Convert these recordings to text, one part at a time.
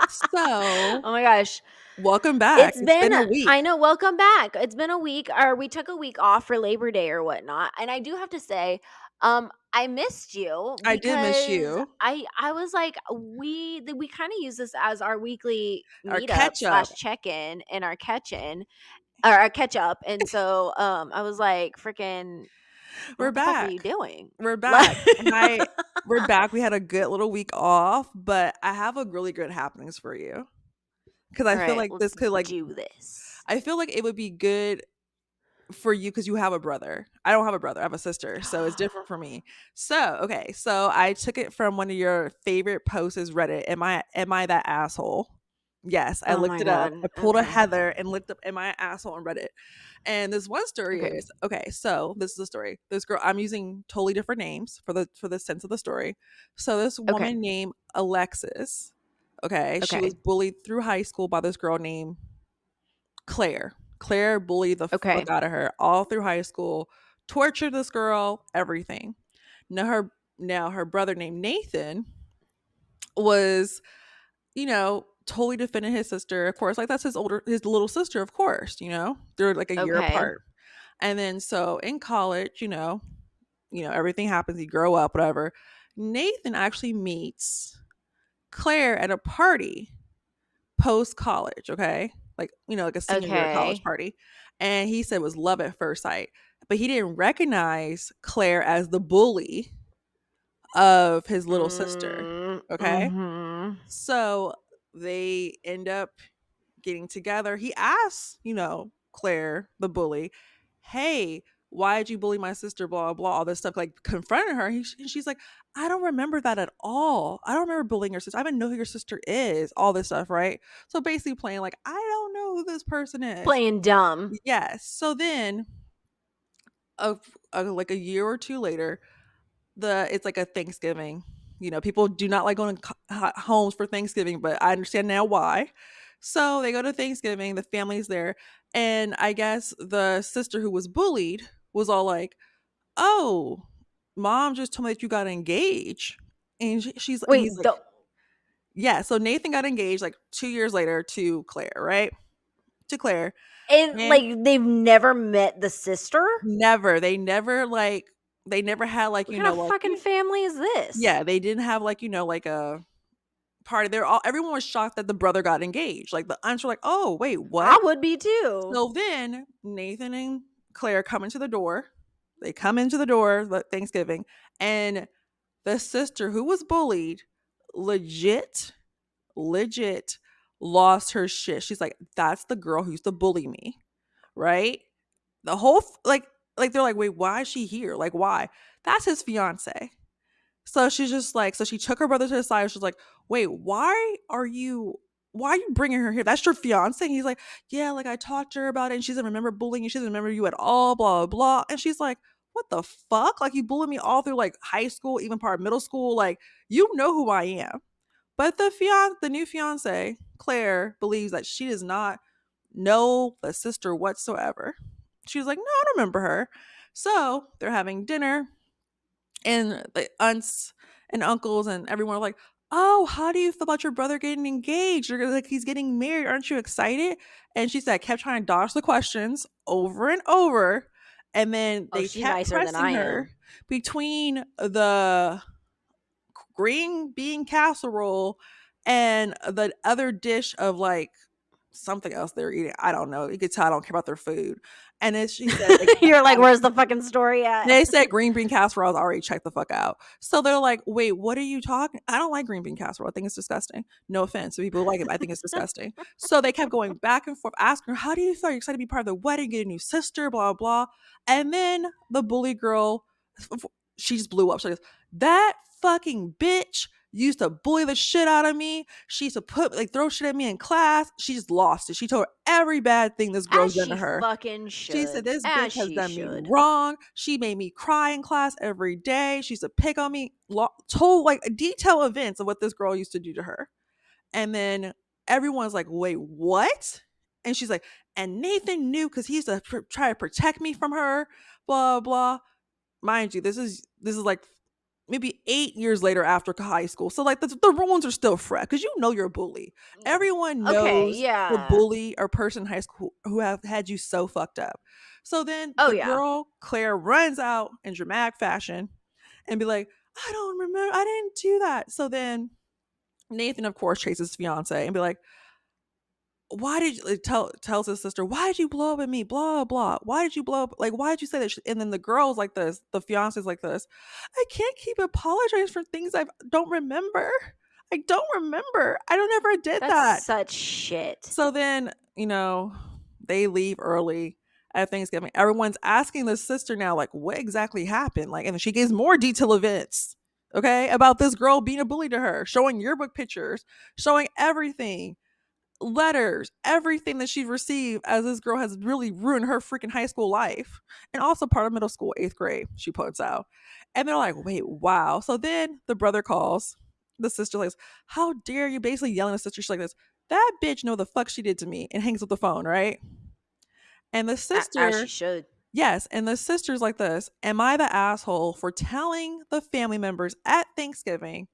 So, Oh my gosh. welcome back. It's It's been, been a week. I know, welcome back. It's been a week, or we took a week off for Labor Day or whatnot. And I do have to say, I missed you I did miss because you. I was like, we kind of use this as our weekly Our meetup catch up. slash check in and our catch in or our catch up. And so I was like, freaking, We're what the fuck are back. you doing? We're Like, back. And we're back. We had a good little week off, but I have a really good happenings for you. Because I all feel right, like let's this could do this. I feel like it would be good for you because you have a brother. I don't have a brother. I have a sister, so it's different for me. So, okay, so I took it from one of your favorite posts is Reddit. Am I that asshole? Yes, I Oh looked my it up. I god. pulled a Okay. Heather and looked up am I an asshole on Reddit. And this one story Okay. is okay, so this is the story. This girl, I'm using totally different names for the sense of the story. So this Okay. woman named Alexis, okay, she was Okay. bullied through high school by this girl named Claire. Claire bullied the Okay. fuck out of her all through high school, tortured this girl, everything. Now her brother named Nathan was, totally defending his sister. Of course, like that's his little sister, of course, They're like a year Okay. apart. And then so in college, everything happens, you grow up, whatever. Nathan actually meets Claire at a party post college, okay? Like a senior year college Okay. party. And he said it was love at first sight. But he didn't recognize Claire as the bully of his little sister. Okay? Mhm. So they end up getting together. He asks, Claire, the bully, hey, why did you bully my sister? Blah, blah, all this stuff, like confronting her. She's like, I don't remember that at all. I don't remember bullying your sister. I don't even know who your sister is, all this stuff, right? So basically playing like, I don't know who this person is. Playing dumb. Yes. So then, like a year or two later, it's like a Thanksgiving. People do not like going to homes for Thanksgiving, but I understand now why. So they go to Thanksgiving, the family's there, and I guess the sister who was bullied was all like, "Oh, mom just told me that you got engaged," and he's Wait, like, "Yeah." So Nathan got engaged like 2 years later to Claire, right? To Claire, and and like they've never met the sister? they never had like What kind of fucking family is this? yeah, they didn't have like a party. Everyone was shocked that the brother got engaged. Like the aunts were like, "Oh, wait, what?" I would be too. So then Nathan and Claire come into the door. They come into the door Thanksgiving, and the sister who was bullied, legit, legit, lost her shit. She's like, "That's the girl who used to bully me," right? The whole like they're like, "Wait, why is she here? Like, why?" That's his fiance. So she's just like, so she took her brother to the side. She's like, "Wait, why are you bringing her here? That's your fiance?" And he's like, "Yeah, like I talked to her about it, and she doesn't remember bullying you. She doesn't remember you at all. Blah blah blah." And she's like, "What the fuck? Like you bullied me all through like high school, even part of middle school. Like you know who I am." But the new fiance, Claire, believes that she does not know the sister whatsoever. She's like, "No, I don't remember her." So they're having dinner and the aunts and uncles and everyone are like, "Oh, how do you feel about your brother getting engaged? You're like he's getting married. Aren't you excited?" And she said, kept trying to dodge the questions over and over. And then Oh, they she's kept nicer than pressing I her am. between the green bean casserole and the other dish of like something else they're eating. I don't know. You could tell I don't care about their food. And then she said they kept You're like, where's the fucking story at? they said green bean casserole. I was already checked the fuck out. So they're like, wait, what are you talking? I don't like green bean casserole. I think it's disgusting. No offense to people who like it, but I think it's disgusting. So they kept going back and forth, asking her, how do you feel? Are you excited to be part of the wedding, get a new sister, blah, blah. And then the bully girl, she just blew up. She goes, that fucking bitch used to bully the shit out of me. She used to throw shit at me in class. She just lost it. She told her every bad thing this girl's As done to she her. fucking She said, should. "This bitch As has she done me should. wrong. She made me cry in class every day. She used to pick on me." Told like detailed events of what this girl used to do to her. And then everyone's like, "Wait, what?" And she's like, "And Nathan knew because he used to try to protect me from her." Blah blah. Mind you, this is like maybe 8 years later after high school. So like the wounds are still fresh because you know you're a bully. Everyone Okay, knows the yeah. bully or person in high school who have had you so fucked up. So then Oh, the yeah. girl Claire runs out in dramatic fashion and be like, I don't remember, I didn't do that. So then Nathan, of course, chases his fiance and be like, why did you like, tells his sister, why did you blow up at me, blah blah, why did you blow up, like why did you say that? And then the girl's like this, the fiance's like this, I can't keep apologizing for things I don't remember, I don't ever did That's that. such shit. So then, they leave early at Thanksgiving. Everyone's asking the sister now, like, what exactly happened, like, and she gives more detailed events, okay, about this girl being a bully to her, showing yearbook pictures, showing everything, letters, everything that she's received, as this girl has really ruined her freaking high school life and also part of middle school, 8th grade, she points out. And they're like, wait, wow. So then the brother calls the sister, like, how dare you, basically yelling at the sister. She's like this, that bitch know the fuck she did to me, and hangs up the phone, right? And the As she sister, should. yes, and the sister's like this, am I the asshole for telling the family members at Thanksgiving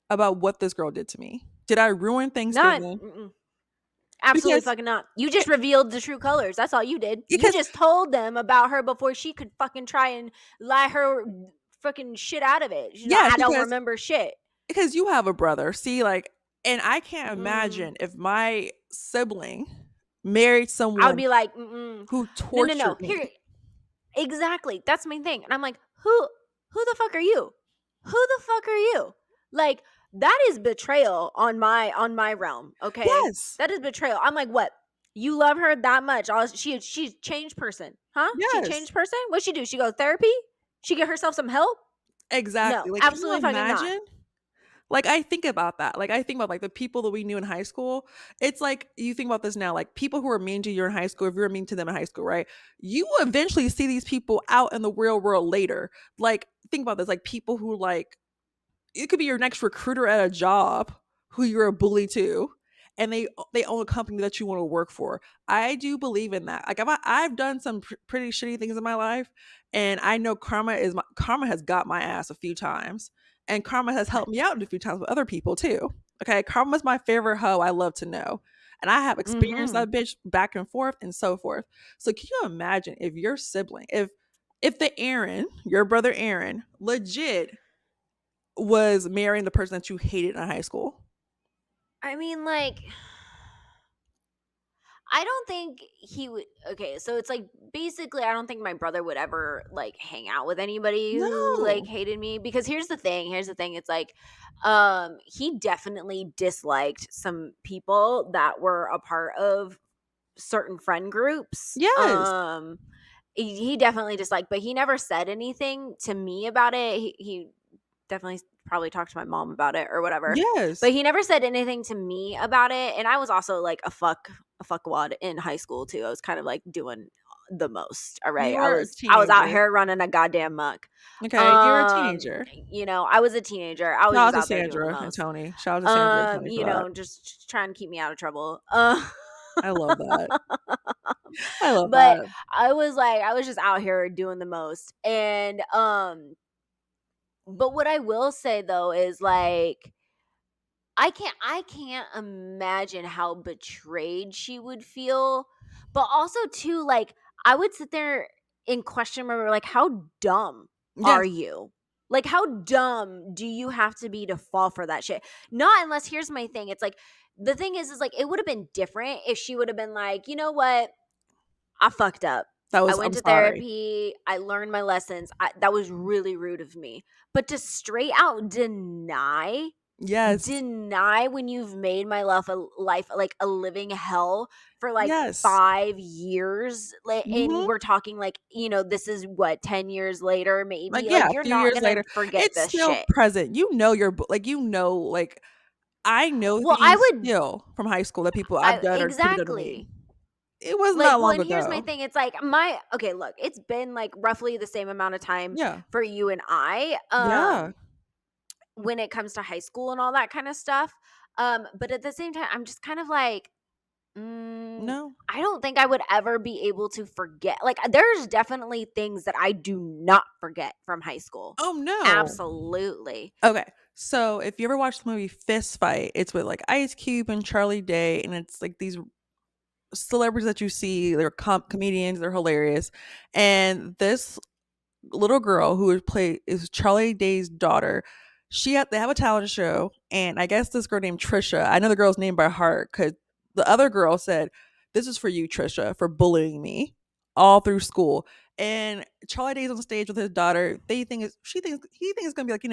about what this girl did to me? Did I ruin Not Thanksgiving? absolutely Because fucking not. You just revealed the true colors. That's all you did. You because just told them about her before she could fucking try and lie her fucking shit out of it. She's like, yes, I don't remember shit. because you have a brother. See, like, and I can't Mm. imagine if my sibling married I would someone be like, mm-mm. who No, no, no. tortured Here, me. exactly. That's my thing. And I'm like, who the fuck are you? Who the fuck are you? Like, that is betrayal on my realm, okay? Yes. That is betrayal. I'm like, what? You love her that much? She's changed person, huh? She Yes. changed person? What'd she do? She go therapy? She get herself some help? Exactly. No, Like, can you absolutely fucking not. imagine? Like, I think about that. Like, I think about, like, the people that we knew in high school. It's like, you think about this now, like, people who are mean to you in high school, if you were mean to them in high school, right? You will eventually see these people out in the real world later. Like, think about this, like, people who, like, it could be your next recruiter at a job who you're a bully to, and they own a company that you want to work for. I do believe in that. Like, I've done some pretty shitty things in my life, and I know karma has got my ass a few times, and karma has helped me out a few times with other people too. Okay, karma's my favorite hoe. I love to know, and I have experienced Mm-hmm. that bitch back and forth and so forth. So can you imagine if your sibling, if the Aaron, your brother Aaron, legit was marrying the person that you hated in high school? I mean, like, I don't think he would. Okay, so it's like basically, I don't think my brother would ever like hang out with anybody who like No. hated me because here's the thing. Here's the thing. It's like, he definitely disliked some people that were a part of certain friend groups. Yes. He definitely disliked, but he never said anything to me about it. He definitely probably talked to my mom about it or whatever. But Yes. he never said anything to me about it. And I was also like a fuckwad in high school too. I was kind of like doing the most. All right. You I were a was out teenager. here running a goddamn muck. Okay, you're a Um, teenager. I was a teenager. I was Shout just out to out there doing the Sandra and most. Tony. Shout out to Sandra and Tony for that. Just trying to keep me out of trouble. I love that. I love But that. I was just out here doing the most. And but what I will say though is like I can't imagine how betrayed she would feel. But also too, like, I would sit there and question her, like, how dumb are Yes. you? Like, how dumb do you have to be to fall for that shit? Not unless, here's my thing. It's like the thing is like it would have been different if she would have been like, you know what? I fucked up. I went I'm to sorry. therapy. I learned my lessons. That was really rude of me. But to straight out Yes. deny when you've made my life like a living hell for like Yes. 5 years, like, and Mhm. we're talking like, this is what, 10 years later Like, maybe, yeah, like, a you're few not years gonna later, forget it's this still shit. present. You know like, I know Well, I things would still from high school that people I've I done or people done to me. exactly. It wasn't Like, that well, long and here's my ago. thing, it's like my okay, look, it's been like roughly the same amount of time Yeah. for you and I, Yeah. when it comes to high school and all that kind of stuff. But at the same time, I'm just kind of like, Mm, No? I don't think I would ever be able to forget. Like, there's definitely things that I do not forget from high school. Oh, no. Absolutely. Okay. So if you ever watched the movie Fist Fight, it's with like Ice Cube and Charlie Day, and it's like these celebrities that you see. They're comedians. They're hilarious. And this little girl who is play is Charlie Day's daughter. They have a talent show, and I guess this girl named Trisha. I know the girl's name by heart because the other girl said, "This is for you, Trisha, for bullying me all through school." And Charlie Day's on stage with his daughter. He thinks it's gonna be like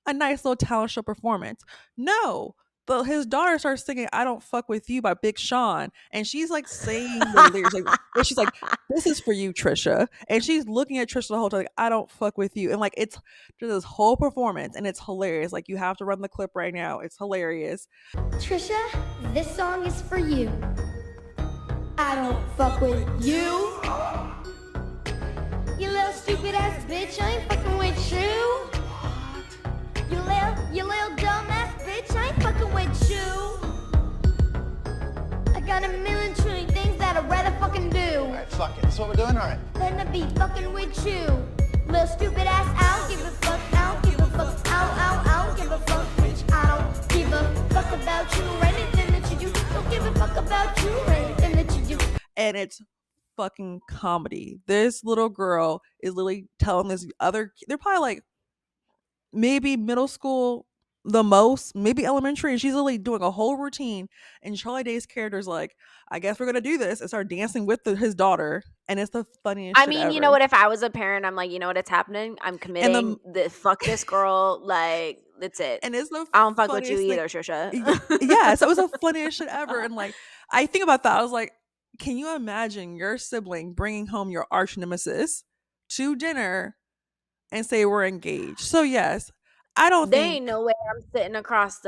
a nice little talent show performance. No. But his daughter starts singing "I Don't Fuck With You" by Big Sean, and she's like saying the lyrics, and she's like, "This is for you, Trisha." And she's looking at Trisha the whole time, like, "I don't fuck with you." And like, it's just this whole performance, and it's hilarious. Like, you have to run the clip right now. It's hilarious. Trisha, this song is for you. I don't fuck with you. You little stupid ass bitch, I ain't fucking with you. You little dumb ass bitch, I ain't fucking with you. I got a million trillion things that I'd rather fucking do. Alright, fuck it. That's what we're doing, alright. Than to be fucking with you. Little stupid ass, I don't give a fuck, I don't give a fuck, I don't give a fuck, bitch. I don't give a fuck about you or anything that you do. Don't give a fuck about you or anything that you do. And it's fucking comedy. This little girl is literally telling this other, they're probably like maybe middle school, the most, maybe elementary, and she's literally doing a whole routine. And Charlie Day's character's like, "I guess we're gonna do this," and start dancing with his daughter, and it's the funniest I shit mean, you know ever. what? If I was a parent, I'm like, you know what? It's happening. I'm And the committing. Fuck this girl. Like, that's it. and it's the I don't fuck with you funniest thing. either, Trisha. Yeah, so it was the funniest shit ever. And like, I think about that. I was like, can you imagine your sibling bringing home your arch nemesis to dinner and say we're engaged? So yes, I don't There ain't think no way I'm sitting across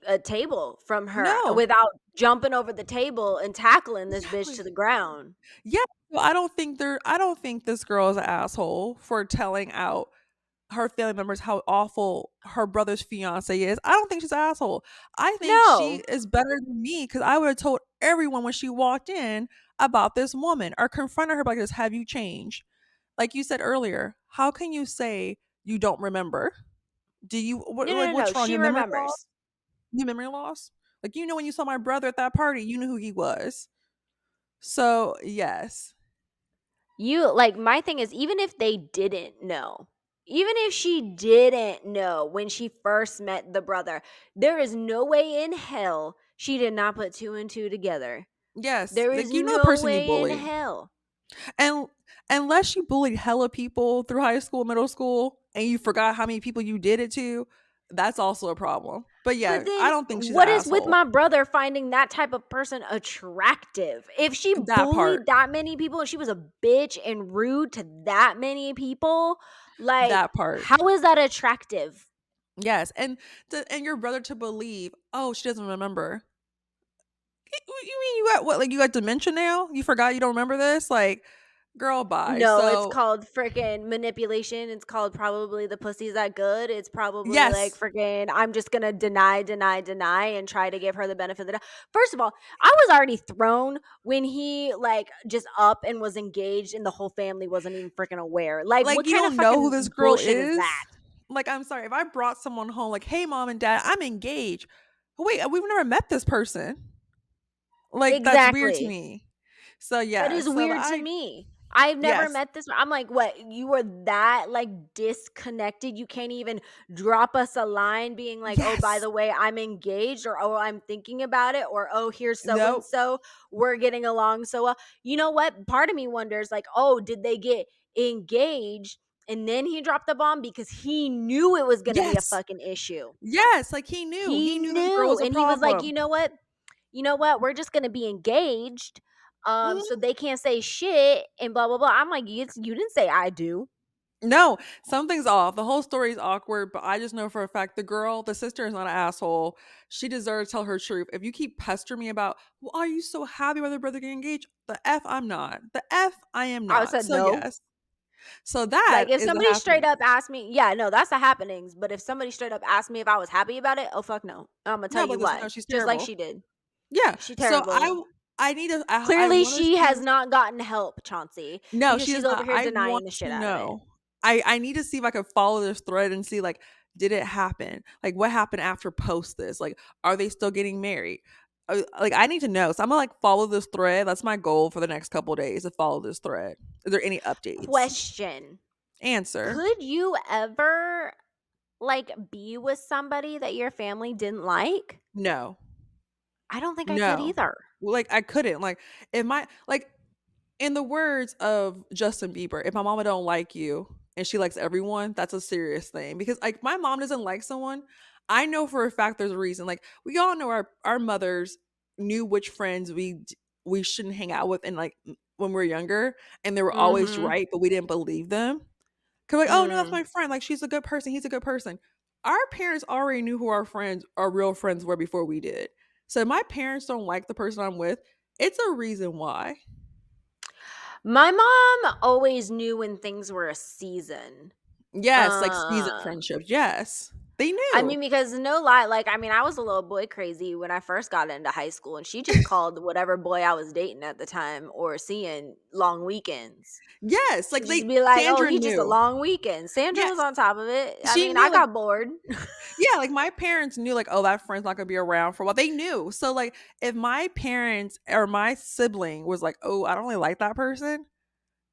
a table from her no. without jumping over the table and tackling this bitch to Exactly. the ground. Yeah, well, I don't think this girl is an asshole for telling out her family members how awful her brother's fiance is. I don't think she's an asshole. I think she No. is better than me because I would have told everyone when she walked in about this woman or confronted her like this. Have you changed? Like you said earlier, how can you say you don't remember? Do you No, no, no, what's no. wrong? She Your memory loss? remembers. Your memory loss? Like when you saw my brother at that party, you knew who he was. So yes, My thing is, even if they didn't know, even if she didn't know when she first met the brother, there is no way in hell she did not put two and two together. yes, There is like the no person you way in bullied. hell. And unless you bullied hella people through high school, middle school, and you forgot how many people you did it to, that's also a problem. But But yeah, then I don't think she's an what is with asshole. my brother finding that type of person attractive? If she That part. bullied that many people and she was a bitch and rude to that many people, like, That part. how is that attractive? Yes. And your brother to believe, oh, she doesn't remember. You mean you got what, like you got dementia now? You forgot you don't remember this? Like, girl, bye. No, it's So called freaking manipulation. It's called probably the pussy's that good. It's probably like yes. freaking I'm just gonna deny, and try to give her the benefit of the doubt. First of all, I was already thrown when he like just up and was engaged and the whole family wasn't even freaking aware. Like, Like what you kind of don't know who this fucking girl bullshit is is. that? Like, I'm sorry, if I brought someone home, like, hey mom and dad, I'm engaged. Wait, we've never met this person. Like, that's weird to Exactly. me. So That yeah, is so weird to I me. I've never yes. met this. I'm like, what? You were that like disconnected. You can't even drop us a line being like, oh, by Yes. the way, I'm engaged, or oh, I'm thinking about it, or oh, here's so and Nope. so. We're getting along so well. You know what? Part of me wonders, like, oh, did they get engaged and then he dropped the bomb because he knew it was going to be a Yes. fucking issue? Yes. Like he knew. He He knew this girl knew, was a and he was like, problem. you know what, we're just gonna be engaged, so Mhm. they can't say shit and blah blah blah. I'm like, you didn't say I do. No, something's off. The whole story is awkward, but I just know for a fact the sister is not an asshole. She deserves to tell her truth. If you keep pestering me about, well, are you so happy with your brother getting engaged? The F, I'm not. The F, I am I not. said So no. yes. So that Like, if is the somebody straight happening. up asked me, yeah, no, that's the happenings. But if somebody straight up asked me if I was happy about it, oh fuck no, I'm gonna tell No, you but listen, why. no, she's Just like terrible. she did. Yeah. She So I terrible. I need to. I Clearly, want to she has see. not gotten help, Chauncey, No, because she she's is over not. here I denying want the to shit out of it. know. I need to see if I could follow this thread and see like, did it happen? Like, what happened after post this? Like, are they still getting married? Like, I need to know. So I'm gonna like follow this thread. That's my goal for the next couple of days to follow this thread. Is there any updates? Question: Answer. could you ever like be with somebody that your family didn't like? No. I don't think I could No. either. Well, like I couldn't. Like if my like in the words of Justin Bieber, if my mama don't like you and she likes everyone, that's a serious thing. Because like my mom doesn't like someone, I know for a fact there's a reason. Like we all know our mothers knew which friends we shouldn't hang out with and like when we are younger, and they were always Mhm. right, but we didn't believe them. Cause like, oh no, that's Mm. my friend. Like she's a good person. He's a good person. Our parents already knew who our real friends were before we did. So if my parents don't like the person I'm with, it's a reason why. My mom always knew when things were a season. Yes, like season Um, friendships. Yes. They I knew. mean, because no lie, like, I mean, I was a little boy crazy when I first got into high school, and she just called whatever boy I was dating at the time or seeing long weekends. Yes, She'd like just they be like, "Oh, Sandra he's just a knew. long weekend." Sandra was Yes. on top of it. I She mean, I knew like got bored. yeah, like my parents knew like, oh, that friend's not gonna be around for a while. They knew. So like if my parents or my sibling was like, oh, I don't really like that person,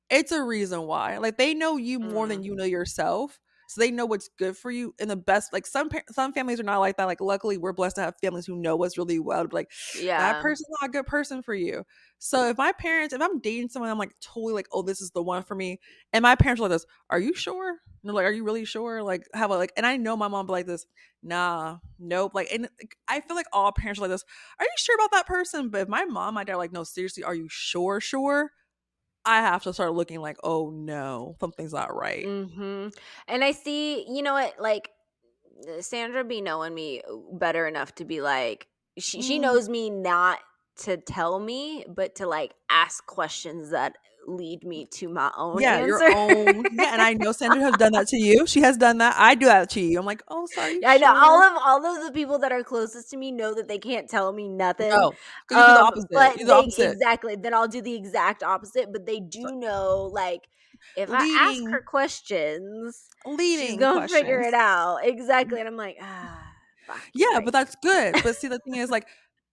it's a reason why. Like they know you more than Mm, you know yourself. So they know what's good for you and the best. Like some families are not like that. Like luckily we're blessed to have families who know us really well. Like that yeah. person's not a good person for you. So if my parents, if I'm dating someone, I'm like totally like, oh, this is the one for me. And my parents are like this, are you sure? And they're like, are you really sure? Like how about like, and I know my mom be like this, nah, nope. Like, and like, I feel like all parents are like this. Are you sure about that person? But if my mom, my dad are like, no, seriously, are you sure? Sure? I have to start looking like, "Oh, no, something's not right." Mhm. And I see, you know what, like, Sandra be knowing me better enough to be like, she Mm, knows me not to tell me, but to like ask questions that lead me to my own yeah, your answer. own yeah, and I know Sandra has done that to you. She has done that. I do that to you. I'm like, "Oh, so are you Yeah, I know sure?" all of the people that are closest to me know that they can't tell me nothing. No, because you do the opposite. But You do the they opposite. exactly, then I'll do the exact opposite, but they So do know like if I ask leading her questions, she's leading gonna figure it questions. out. Exactly. And I'm like, fuck, you're Yeah, but right. that's good. But see, the thing is, like,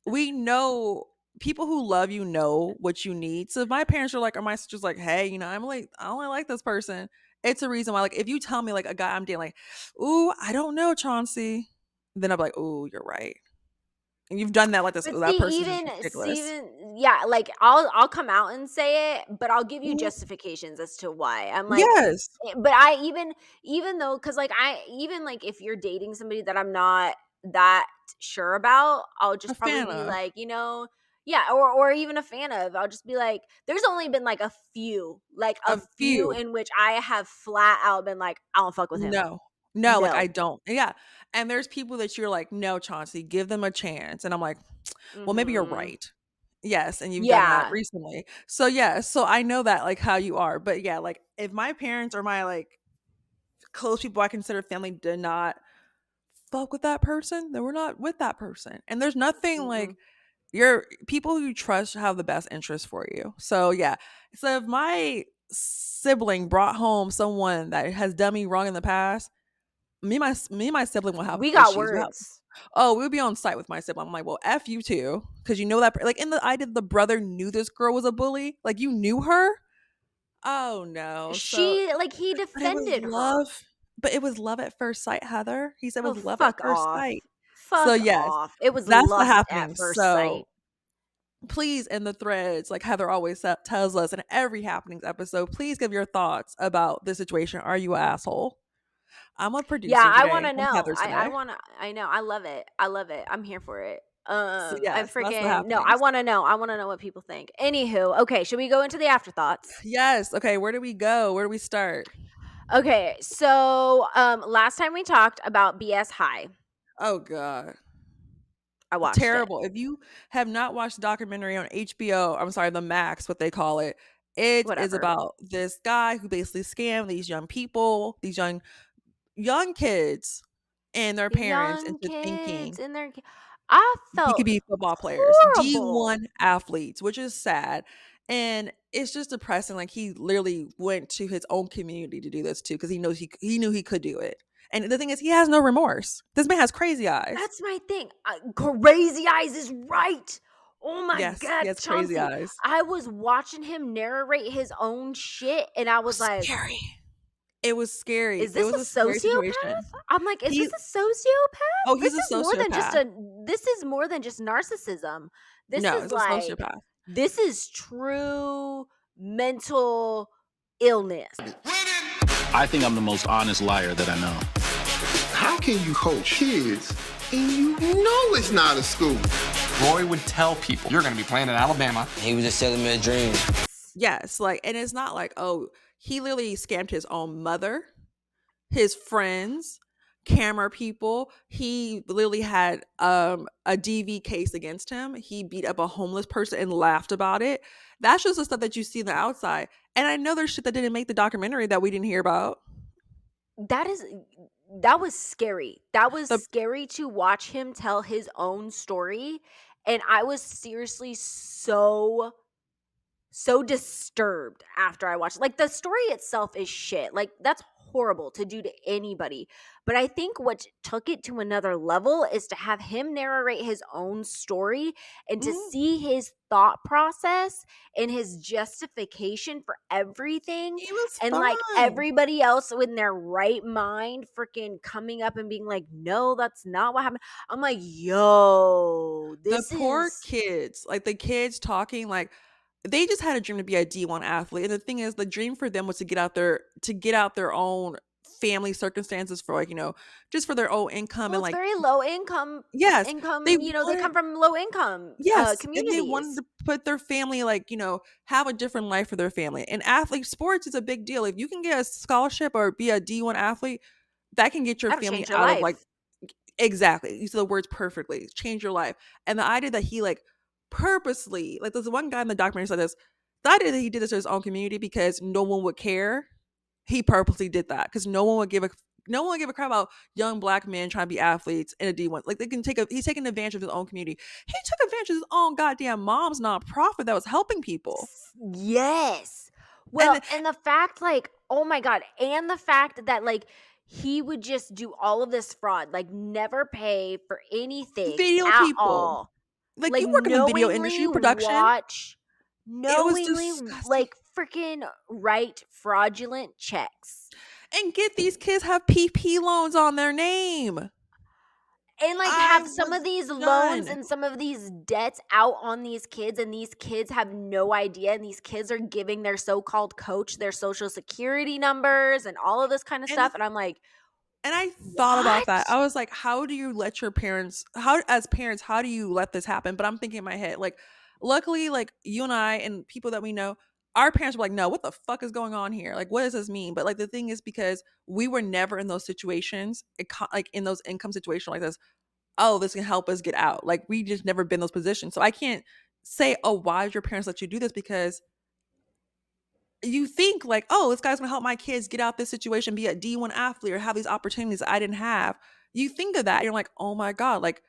we know people who love you know what you need. So if my parents are like, or my sister's like, hey, I'm like, I only like this person. It's a reason why. Like, if you tell me like a guy I'm dating, like, ooh, I don't know, Chauncey, then I'm like, ooh, you're right. And you've done that like this. But Ooh, that person's just see, ridiculous. even yeah, like I'll come out and say it, but I'll give you Mhm. justifications as to why. I'm like, Yes, but I even though because like I even like if you're dating somebody that I'm not that sure about, I'll a just probably fan be of like, yeah, or even a fan of. I'll just be like, there's only been like a a few few. in which I have flat out been like, I don't fuck with him. No. No, like, I No. don't. Yeah, and there's people that you're like, "No, Chauncey, give them a chance," and I'm like, "Well, maybe you're Mm-hmm. right." Yes, and you've done that Yeah. recently. So, yeah, so I know that, like, how you are, but, yeah, like, if my parents or my, like, close people I consider family did not fuck with that person, then we're not with that person, and there's nothing, Mm-mm. like your people who you trust have the best interest for you. So, yeah. So, if my sibling brought home someone that has done me wrong in the past, me and my sibling will have We got issues. words. We'll be on site with my sibling. I'm like, well, F you too. Cause you know that like in the I did the brother knew this girl was a bully. Like you knew her? Oh no. So He but it was defended her. love. But it was love at first sight, Heather. He said it Oh, was love at fuck first off. sight. So Fuck yes, off. It was that's the lust at happening. first sight. So please in the threads, like Heather always tells us in every happenings episode, please give your thoughts about the situation. Are you an asshole? I'm a Yeah, producer I want today. to I'm know. Heather today. I know. I love it. I love it. I'm here for it. So I yes, that's the freaking no. I happenings. want to know. I want to know what people think. Anywho, okay, should we go into the afterthoughts? Yes. Okay. Where do we go? Where do we start? Okay, so last time we talked about BS High. Oh God. I watched it. Terrible. If you have not watched the documentary on HBO, I'm sorry, the Max, what they call it, it is Whatever. about this guy who basically scammed these young people, these young kids and their parents Young into kids thinking. in their I He could felt be football players, horrible. D1 athletes, which is sad. And it's just depressing. Like he literally went to his own community to do this too, because he knew he could do it. And the thing is, he has no remorse. This man has crazy eyes. That's my thing. Crazy Eyes is right. Oh my Yes, he God, has crazy Chauncey. eyes. I was watching him narrate his own shit and I It was was like, scary. It was scary. is It this was a a scary situation. sociopath? I'm like, is He this a sociopath? Oh, This he's a is more than just sociopath. a this is more than just narcissism. This No, is he's a like sociopath. this is true mental illness. I think I'm the most honest liar that I know. How can you coach kids and you know it's not a school? Roy would tell people, you're going to be playing in Alabama. He was just selling me a dream. Yes, like, and it's not like, oh, he literally scammed his own mother, his friends, camera people. He literally had a DV case against him. He beat up a homeless person and laughed about it. That's just the stuff that you see on the outside. And I know there's shit that didn't make the documentary that we didn't hear about. That was scary. That was The scary to watch him tell his own story. And I was seriously so disturbed after I watched it. Like the story itself is shit. Like that's horrible to do to anybody. But I think what took it to another level is to have him narrate his own story and to Mhm. see his thought process and his justification for everything. He was And like fine. everybody else in their right mind freaking coming up and being like, no, that's not what happened. I'm like, yo, The this poor is kids, like the kids talking, like they just had a dream to be a D1 athlete. And the thing is, the dream for them was to get out their own family circumstances for, like, just for their own income. well, And it's like, very low yes, they income, they wanted, come from low income yes, and they wanted communities. to put their family, like, have a different life for their family. And athlete sports is a big deal. If you can get a scholarship or be a D1 athlete, that can get your That'll family change your out of, like, life. exactly. You said the words perfectly. Change your life. And the idea that he, like, purposely, like, there's one guy in the documentary said this. The idea that he did this to his own community because no one would care. He purposely did that because no one would give a crap about young black men trying to be athletes in a D1. Like, he's taking advantage of his own community. He took advantage of his own goddamn mom's nonprofit that was helping people. Yes. Well, And and the fact, like, oh my God, and the fact that, like, he would just do all of this fraud, like, never pay for anything video at people. all. Like, Like, you work in the video industry, production. It was knowingly, disgusting. like, freaking write fraudulent checks. And get these kids have PP loans on their name. And like I have some was of these loans done. and some of these debts out on these kids, and these kids have no idea, and these kids are giving their so-called coach their social security numbers and all of this kind of And the stuff. And I'm like, And I thought about that. what? I was like, how do you let your parents, as parents, how do you let this happen? But I'm thinking in my head, like, luckily, like, you and I and people that we know, our parents were like, no, what the fuck is going on here? Like, what does this mean? But like, the thing is, because we were never in those situations, like in those income situations like this, oh, this can help us get out. Like, we just never been in those positions. So I can't say, oh, why did your parents let you do this? Because you think like, oh, this guy's gonna help my kids get out this situation, be a D1 athlete or have these opportunities I didn't have. You think of that, and you're like, oh my God, like,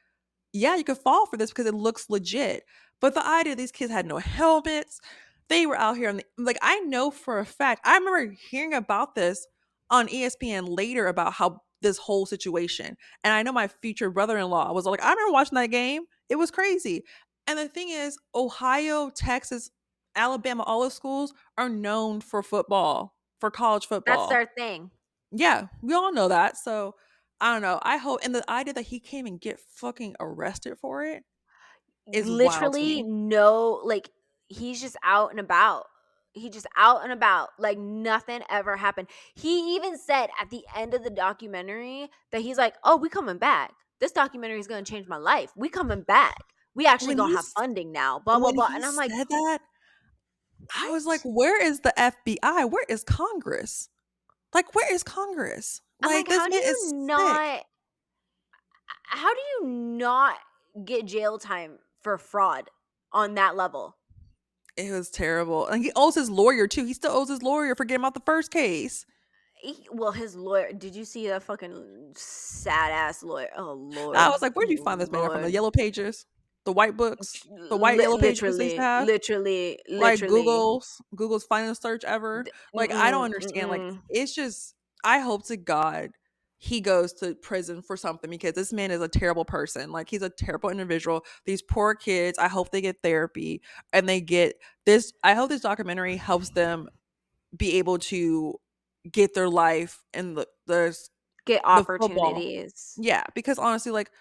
yeah, you could fall for this because it looks legit. But the idea these kids had no helmets, they were out here on like, I know for a fact, I remember hearing about this on ESPN later about how this whole situation. And I know my future brother-in-law was like, I remember watching that game. It was crazy. And the thing is, Ohio, Texas, Alabama, all those schools are known for football, for college That's football. their thing. Yeah, we all know that. So I don't know. I hope, and the idea that he came and get fucking arrested for it is wild to Literally, me. no, like he's just out and about. He just out and about, like nothing ever happened. He even said at the end of the documentary that he's like, "Oh, we coming back. This documentary is gonna change my life. We coming back. We actually When gonna he have s- funding now." Blah blah when blah. he And I'm like, said that, I was like, what? where is the FBI? Where is Congress? Like, where is Congress? I'm Like, like, this man is sick. how do you not get jail time for fraud on that level? It was terrible. And he owes his lawyer too. He still owes his lawyer for getting him out the first case. well, his lawyer. Did you see that fucking sad ass lawyer? Oh I Lord, was like, where do you find this man from? The Lord. yellow pages, the white books, the white yellow pages they used to Literally, have, literally, like literally. Google's finest search ever. Like, I don't Mm-mm, understand. Like, mm-mm. it's just, I hope to God he goes to prison for something, because this man is a terrible person. Like, he's a terrible individual. These poor kids, I hope they get therapy and they get this. I hope this documentary helps them be able to get their life in Get the football. opportunities. Yeah, because honestly, like,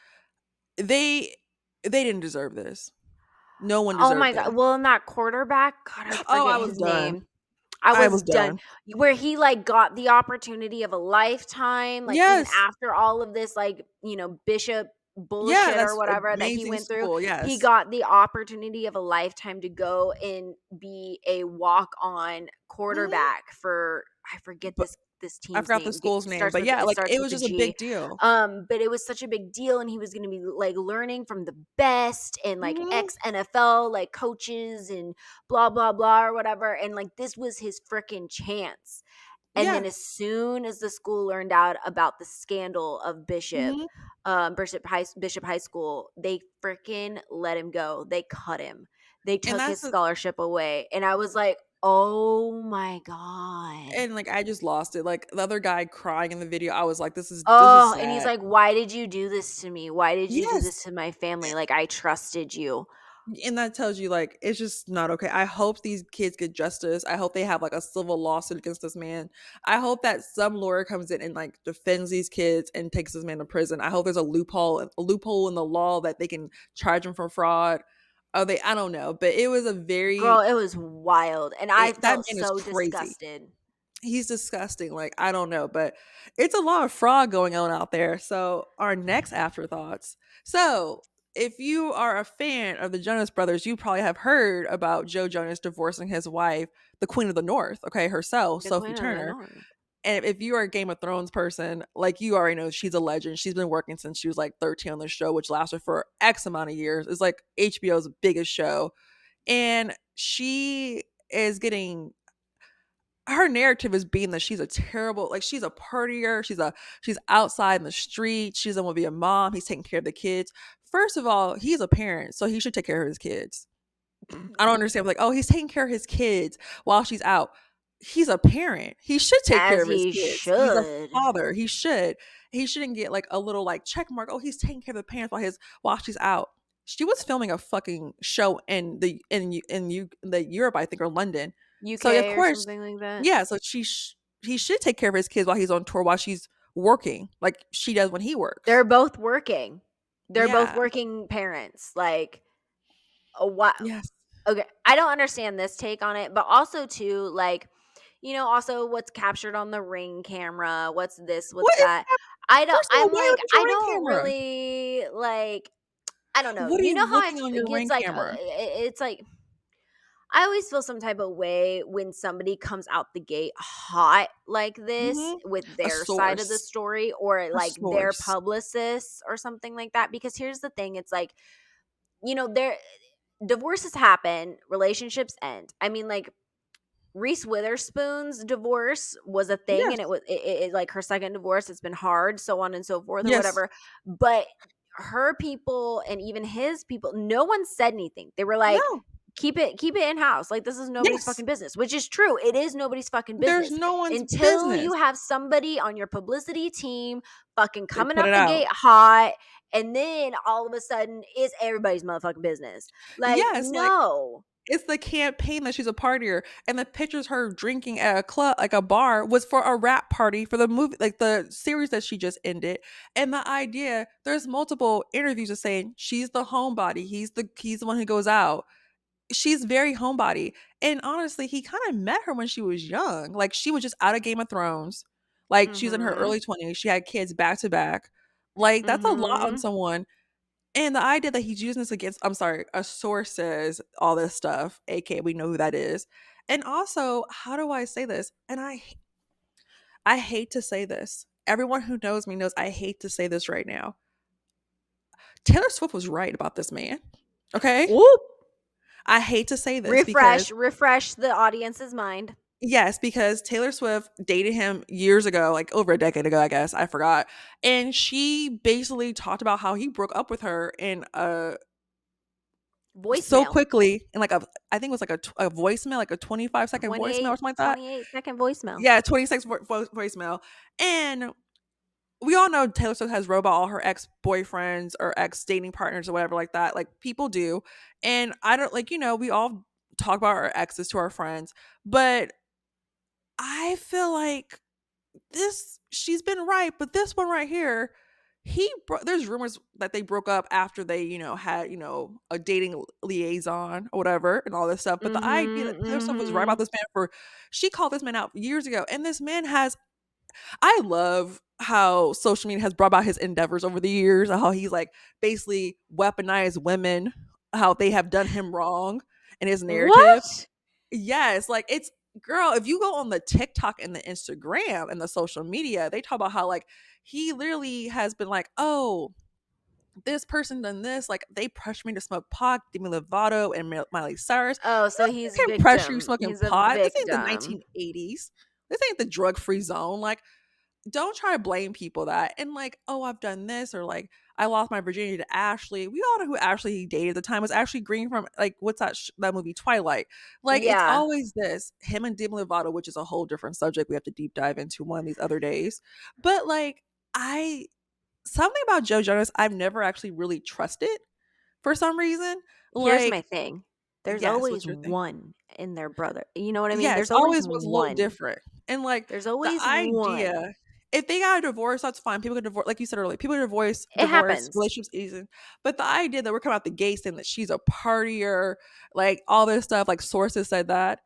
they they didn't deserve this. No one Oh deserved my this. god. Well, and that quarterback, God, I Oh, I forget was his done. name. I I was was done. done. Where he like got the opportunity of a lifetime, like even Yes. after all of this, like, bishop Yeah, bullshit or that's whatever that he amazing went through, school, he yes. got the opportunity of a lifetime to go and be a walk-on Mhm. quarterback for, I forget But this I team's forgot the name. school's name, but yeah, It like, starts it with was a just a G. big deal. But it was such a big deal, and he was going to be like learning from the best and like Mhm. ex NFL like coaches and blah blah blah or whatever, and like this was his freaking chance. And Yeah. then as soon as the school learned out about the scandal of Mhm. Bishop High School, they freaking let him go. They cut him. They And took that's his the scholarship away, and I was like, oh my god. and, like, I just lost it. Like, the other guy crying in the video, I was like, this is Oh, and he's sad." like, "Why did you do this to me? Why did you do Yes. this to my family? Like, I trusted you." And that tells you, like, it's just not okay. I hope these kids get justice. I hope they have, like, a civil lawsuit against this man. I hope that some lawyer comes in and, like, defends these kids and takes this man to prison. I hope there's a loophole in the law that they can charge him for fraud. Oh, I don't know, but it was a Girl, very it was wild, and I that felt man is so crazy. disgusted. He's disgusting. Like, I don't know, but it's a lot of fraud going on out there. So, our next afterthoughts. So, if you are a fan of the Jonas Brothers, you probably have heard about Joe Jonas divorcing his wife, the Queen of the North, okay, herself, The Sophie Queen of the Turner. North. And if you are a Game of Thrones person, like, you already know she's a legend. She's been working since she was like 13 on the show, which lasted for X amount of years. It's like HBO's biggest show. And she is getting her narrative is being that she's a terrible, like, she's a partier, she's outside in the street, she doesn't want to be a mom, he's taking care of the kids. First of all, he's a parent, so he should take care of his kids. I don't understand, like, oh, he's taking care of his kids while she's out. He's a parent, he should take care As of his he kids. He's a should. father, he shouldn't get like a little like check mark, oh, he's taking care of the parents while she's out. She was filming a fucking show in the Europe, I think, or London. So of UK or course, something like that. yeah, so he should take care of his kids while he's on tour, while she's working, like she does when he works. They're both working. They're both Yeah. working parents. Like, a what? Yes. Okay, I don't understand this take on it, but also too, like, also what's captured on the Ring camera, what's this, what's What is that. that? I don't. First of all, I'm why like, look at your I Ring don't camera? really like. I don't know. What are You you know how looking on it your gets Ring like, camera? it's like I always feel some type of way when somebody comes out the gate hot like this Mhm. with A their side of the source. story, or A like their source. publicists or something like that. Because here's the thing, it's like, there divorces happen, relationships end. I mean, like, Reese Witherspoon's divorce was a thing, and Yes. it like her second divorce. It's been hard, so on and so forth, or Yes. whatever. But her people and even his people, no one said anything. They were like, No. keep it in house. Like, this is nobody's Yes. fucking business," which is true. It is nobody's fucking There's business no one's until business. you have somebody on your publicity team fucking They coming put out it the out. gate hot, and then all of a sudden it's everybody's motherfucking business. Like, Yes, like, no. it's the campaign that she's a partier, and the pictures her drinking at a club, like a bar, was for a rap party for the movie, like the series that she just ended. And the idea, there's multiple interviews of saying she's the homebody, he's the one who goes out. She's very homebody, and honestly, he kind of met her when she was young. Like, she was just out of Game of Thrones. Like, she's in her Mhm. early 20s. She had kids back to back. Like, that's a lot on Mhm. someone. And the idea that he's using this against, I'm sorry, a source says all this stuff, aka we know who that is. And also, how do I say this? And I hate to say this. Everyone who knows me knows I hate to say this right now. Taylor Swift was right about this man. Okay? Whoop. I hate to say this because Refresh the audience's mind. Yes, because Taylor Swift dated him years ago, like over a decade ago, I guess. I forgot. And she basically talked about how he broke up with her in so Voicemail. quickly, in like I think it was like a voicemail, like a 25-second voicemail or something like that. 28-second voicemail. Yeah, 26 voicemail. And we all know Taylor Swift has wrote about all her ex-boyfriends or ex-dating partners or whatever like that. Like people do. And I don't like, we all talk about our exes to our friends, but I feel like she's been right, but this one right here, there's rumors that they broke up after they, had, a dating liaison or whatever and all this stuff. But the idea that Taylor Swift was right about this man she called this man out years ago. And this man I love how social media has brought about his endeavors over the years, and how he's like basically weaponized women, how they have done him wrong in his narrative. What? Yes, like it's girl, if you go on the TikTok and the Instagram and the social media, they talk about how like he literally has been like, oh, this person done this, like they pressured me to smoke pot, Demi Lovato and Miley Cyrus. Oh, so Who he's can pressure you victim. smoking He's a pot? This ain't the victim. 1980s. This ain't the drug-free zone. Like, don't try to blame people that and like, oh, I've done this, or like I lost my virginity to Ashley. We all know who Ashley he dated at the time was Ashley Green from like what's that movie Twilight. Like it's Yeah. always this him and Demi Lovato, which is a whole different subject we have to deep dive into one of these other days. But like I something about Joe Jonas I've never actually really trusted for some reason. Here's my Like thing. There's yes, always what's your thing? one in their brother. You know what I mean? Yes, There's always always was a little one. different. And like There's the always one. idea, if they got a divorce, that's fine. People can divorce, like you said earlier, people can It divorce happens. relationships easy. But the idea that we're coming out the gate saying that she's a partier, like all this stuff, like sources said that.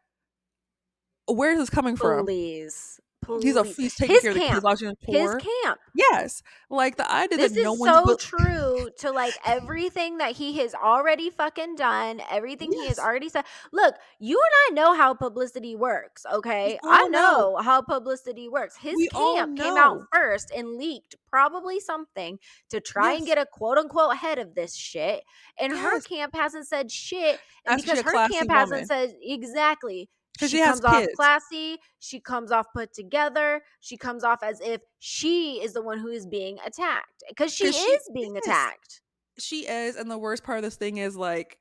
Where is this coming from? Please. Please. He's taking His care of the kids camp. while she's on His tour. camp. Yes, like the idea that This no is one's so true to like everything that he has already fucking done, everything he has yes, already said. Look, you and I know how publicity works, we okay? I all know. know how publicity works. His We all camp came out know. first and leaked probably something to try and Yes, get a quote unquote head of this shit. And her yes. camp hasn't said shit. And That's because actually a her classy camp hasn't woman said exactly, because she she has comes off kids. classy, she comes off put together, she comes off as if she is the one who is being attacked because she Because she is being yes. attacked. She is, and the worst part of this thing is like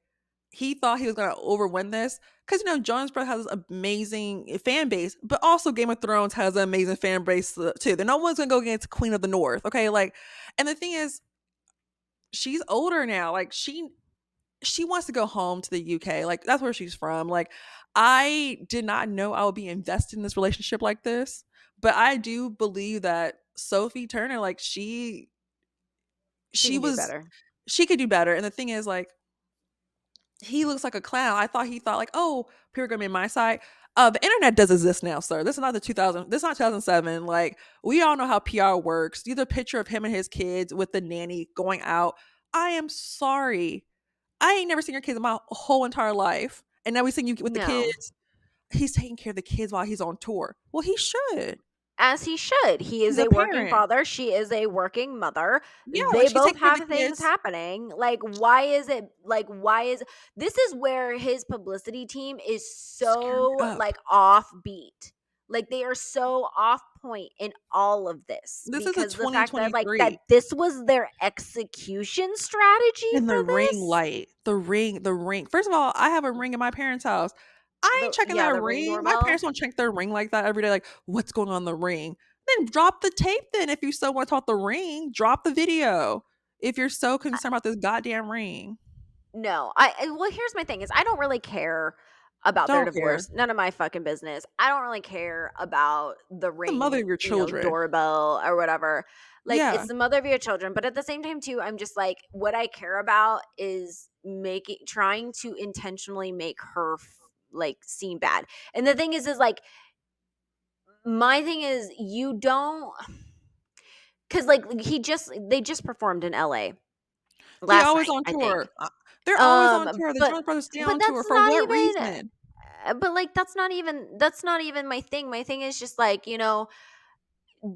he thought he was gonna overwin this because Jonas Brothers has this amazing fan base, but also Game of Thrones has an amazing fan base too. That no one's gonna go against Queen of the North, okay? Like, and the thing is, she's older now. Like she wants to go home to the UK. Like that's where she's from. Like I did not know I would be invested in this relationship like this, but I do believe that Sophie Turner, like She she can do was better. she could do better. And the thing is, like, he looks like a clown. He thought like, oh, people are gonna be on my side. The internet does exist now, sir. This is not the 2000. This is not 2007. Like we all know how PR works. These are a picture of him and his kids with the nanny going out. I am sorry. I ain't never seen your kids in my whole entire life, and now we seeing you with the No. kids. He's taking care of the kids while he's on tour. Well, he should. As he should. He is He's a a working parent. father. She is a working mother. Yeah, like They she's both taking care of have the things kids. happening. Like, why is it this is where his publicity team is Scare me so up. like offbeat. Like they are so off point in all of this This is a because the fact that like that 2023. this was their execution strategy And for the ring this. light, the ring. First of all, I have a ring in my parents' house. I ain't checking that The ring ring. My doorbell. parents don't check their ring like that every day. Like, what's going on in the ring? Then drop the tape. Then, if you so want to talk the ring, drop the video. If you're so concerned about this goddamn ring, No, well, here's my thing is I don't really care about their don't care. divorce. None of my fucking business. I don't really care about the The mother ring, of your children. doorbell or whatever. Like Yeah, it's the mother of your children, but at the same time too, I'm just like what I care about is trying to intentionally make her like seem bad. And the thing is like my thing is you don't cuz like they just performed in LA they last always night, on I think. tour. They're always on tour. The But Jonas Brothers stay but on tour that's for not what even reason? but like that's not even my thing. My thing is just like,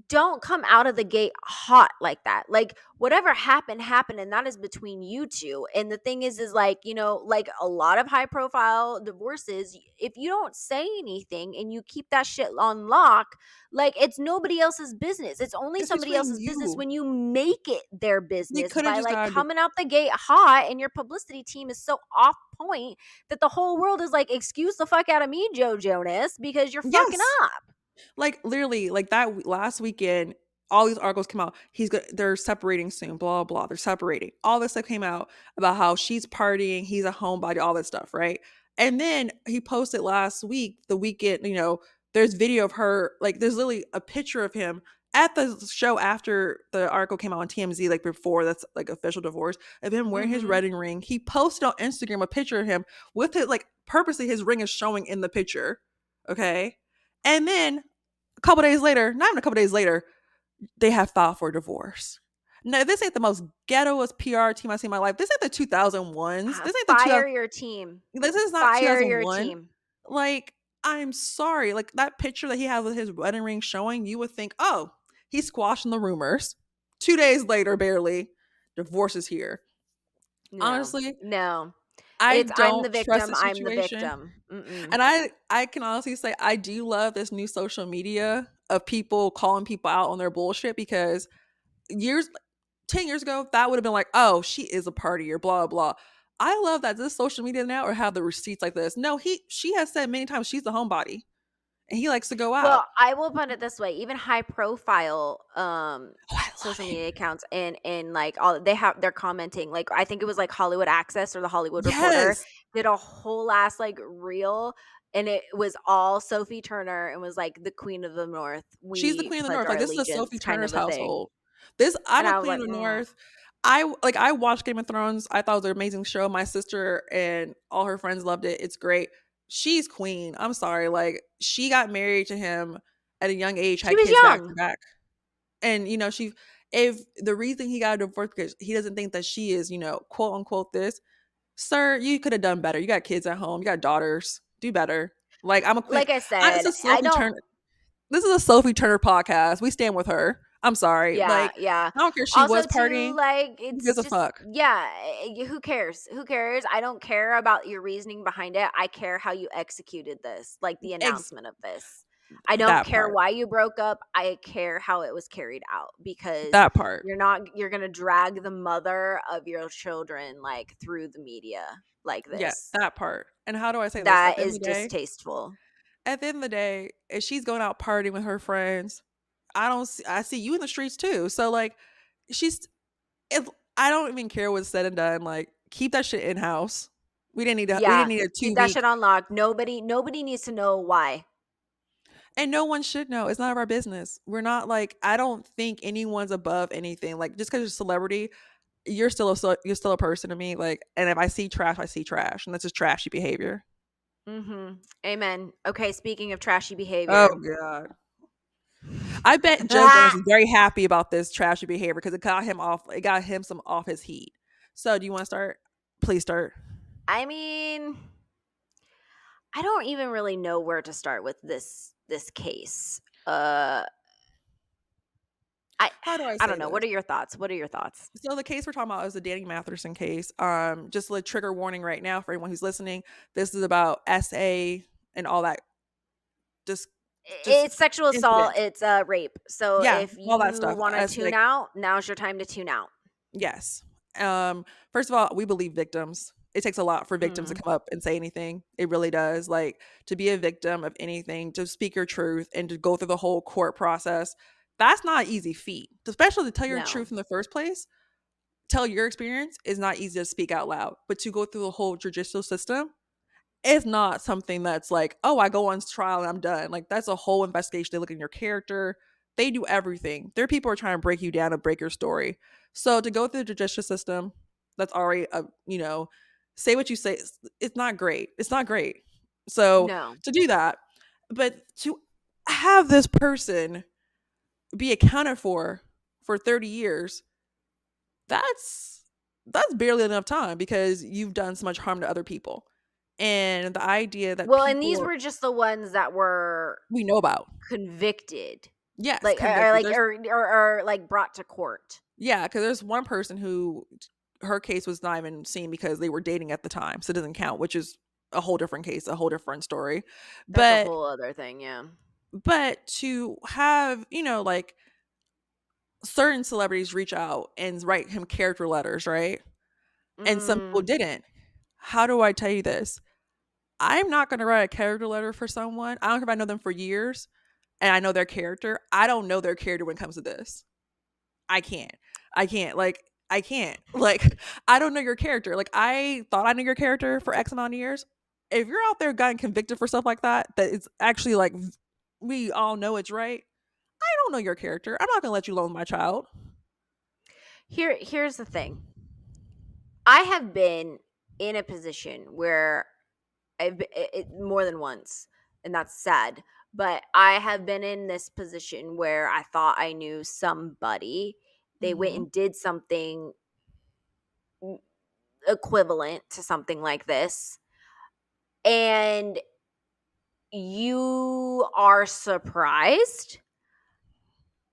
don't come out of the gate hot like that. Like, whatever happened, and that is between you two. And the thing is like, like a lot of high profile divorces, if you don't say anything and you keep that shit on lock, like, it's nobody else's business. It's only It's somebody between else's business you. when you make it their They business could have by just like got coming out the gate hot, and your publicity team is so off point that the whole world is like, excuse the fuck out of me, Joe Jonas, because you're fucking yes. up. Like literally, like that last weekend, all these articles come out. They're separating soon. Blah blah. They're separating. All this stuff came out about how she's partying. He's a homebody. All this stuff, right? And then he posted last week, the weekend. There's video of her. Like, there's literally a picture of him at the show after the article came out on TMZ, like before that's like official divorce, of him wearing his wedding ring. He posted on Instagram a picture of him with it, like purposely his ring is showing in the picture. Okay. And then a couple days later, not even a couple days later, they have filed for divorce. No, this ain't the most ghettoest PR team I've seen in my life. This ain't the 2001s. This ain't the 2000. Fire your team. This is not Fire your 2001. team. Like, I'm sorry. Like, that picture that he had with his wedding ring showing, you would think, oh, he's squashing the rumors. 2 days later, barely, divorce is here. No, Honestly, no. I I'm the don't trust victim. the I'm the situation. victim. And I can honestly say I do love this new social media of people calling people out on their bullshit, because 10 years ago, that would have been like, oh, she is a partier, blah, blah. I love that this social media now or have the receipts like this. No, she has said many times she's the homebody and he likes to go out. Well, I will put it this way: even high profile social it. media accounts and like all they're commenting. Like, I think it was like Hollywood Access or the Hollywood Reporter Yes. did a whole ass like reel, and it was all Sophie Turner and was like, the Queen of the North. She's the We Queen of the pledge North. our Like, this is a allegiance, Sophie kind Turner's of a thing. household. I'm And a I was Queen like, of the North. I watched Game of Thrones. I thought it was an amazing show. My sister and all her friends loved it. It's great. She's queen. I'm sorry. Like, she got married to him at a young age, she had was kids back to young. back. And if the reason he got a divorce because he doesn't think that she is, quote unquote this, sir, you could have done better. You got kids at home. You got daughters. Do better. Like, I'm a queen. Like I said, This is I Sophie don't. Turner. This is a Sophie Turner podcast. We stand with her. I'm sorry. Yeah, Like, yeah. I don't care if she Also, was too, partying. like, Who it's gives a just, fuck? yeah. Who cares? Who cares? I don't care about your reasoning behind it. I care how you executed this, like the announcement of this. I don't That care part. why you broke up. I care how it was carried out, because That part. you're gonna drag the mother of your children like through the media like Yeah, this. that part. And how do I say this? That is distasteful. At the end of the day, if she's going out partying with her friends, I see you in the streets too. So, like, she's if I don't even care what's said and done. Like, keep that shit in house. We didn't need Yeah, a keep that 2 week, shit on lock. Nobody needs to know why. and no one should know. It's none of our business. We're not like, I don't think anyone's above anything. Like, just because you're a celebrity, you're still a person to me. Like, and if I see trash, I see trash, and that's just trashy behavior. Amen. Okay, speaking of trashy behavior. Oh God. I bet Joe Jonas is very happy about this trashy behavior because it got him off. It got him some off his heat. So, do you want to start? Please start. I mean, I don't even really know where to start with this case. How do I say I don't know. this? What are your thoughts? So the case we're talking about is the Danny Masterson case. Just a trigger warning right now for anyone who's listening. This is about SA and all that. Just It's sexual assault. incidents. It's rape. So Yeah, if you all that stuff. want to As, tune like, out, now's your time to tune out. yes. First of all, we believe victims. It takes a lot for victims to come up and say anything. It really does. Like, to be a victim of anything, to speak your truth and to go through the whole court process, that's not an easy feat. Especially to tell your No. truth in the first place. Tell your experience is not easy to speak out loud. But to go through the whole judicial system is not something that's like, oh, I go on trial and I'm done. Like, that's a whole investigation. They look at your character. They do everything. There are people who are trying to break you down and break your story. So to go through the judicial system, that's already say what you say. It's not great. It's not great. So No. to do that, but to have this person be accounted for 30 years, that's barely enough time because you've done so much harm to other people. And the idea that Well, and these were just the ones that were we know about. convicted. Yes, Like, or convicted. like, or like brought to court. Yeah, because there's one person who her case was not even seen because they were dating at the time, so it doesn't count, which is a whole different case, a whole different story. That's a But whole other thing, yeah. to have, like certain celebrities reach out and write him character letters, right? And some people Mm. didn't. How do I tell you this? I'm not going to write a character letter for someone. I don't care if I know them for years and I know their character. I don't know their character when it comes to this. I can't. I can't. Like, I can't. Like, I don't know your character. Like, I thought I knew your character for X amount of years. If you're out there gotten convicted for stuff like that, that it's actually like we all know it's right. I don't know your character. I'm not gonna let you loan my child. Here's the thing. I have been in a position where more than once, and that's sad. But I have been in this position where I thought I knew somebody. They went Mm-hmm. and did something equivalent to something like this, and you are surprised,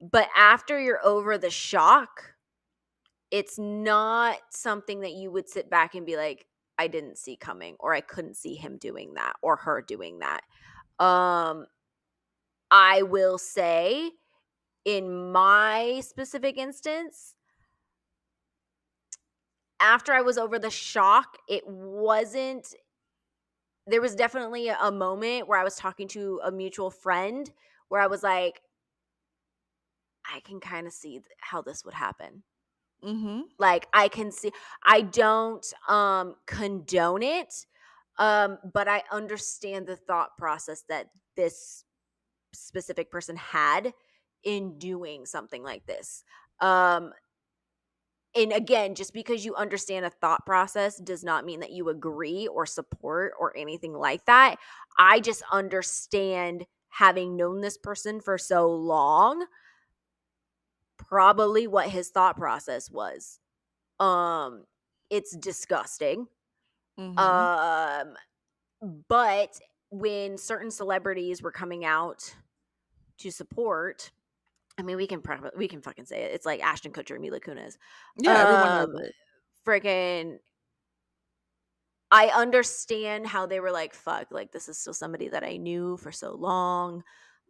but after you're over the shock, it's not something that you would sit back and be like, I didn't see coming, or I couldn't see him doing that or her doing that. Um, I will say, in my specific instance, after I was over the shock, it wasn't, there was definitely a moment where I was talking to a mutual friend where I was like, I can kind of see how this would happen. Mm-hmm. Like, I can see, I don't condone it, but I understand the thought process that this specific person had in doing something like this. Um and again, just because you understand a thought process does not mean that you agree or support or anything like that. I just understand, having known this person for so long, probably what his thought process was. Um it's disgusting. Mm-hmm. Um but when certain celebrities were coming out to support, I mean, we can fucking say it. It's like Ashton Kutcher and Mila Kunis. Yeah, everyone knows Um, it. Freaking, I understand how they were like, fuck, like this is still somebody that I knew for so long,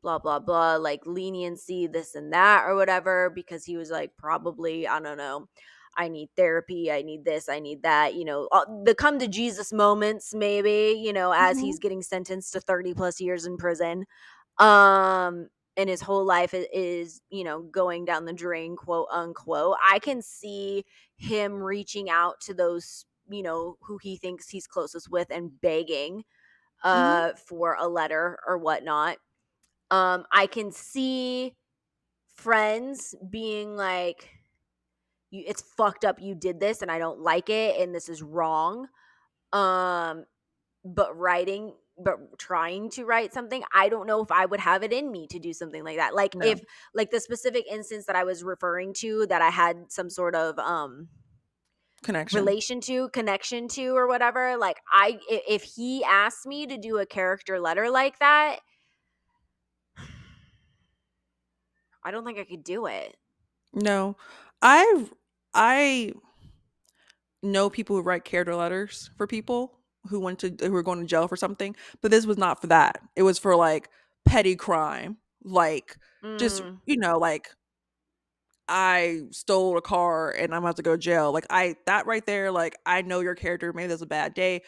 blah, blah, blah, like leniency, this and that, or whatever, because he was like, probably, I don't know, I need therapy, I need this, I need that, the come to Jesus moments, maybe, as Mm-hmm. he's getting sentenced to 30 plus years in prison. Um, and his whole life is, going down the drain, quote unquote. I can see him reaching out to those, who he thinks he's closest with, and begging Mm-hmm. for a letter or whatnot. I can see friends being like, it's fucked up, you did this and I don't like it and this is wrong. Um but trying to write something, I don't know if I would have it in me to do something like that. Like, No if, like, the specific instance that I was referring to, that I had some sort of connection. connection to, or whatever, like, if he asked me to do a character letter like that, I don't think I could do it. No, I know people who write character letters for people who were going to jail for something, but this was not for that. It was for like petty crime, like just Mm. like I stole a car and I'm about to go to jail. Like I that right there, like I know your character. Maybe there's a bad day.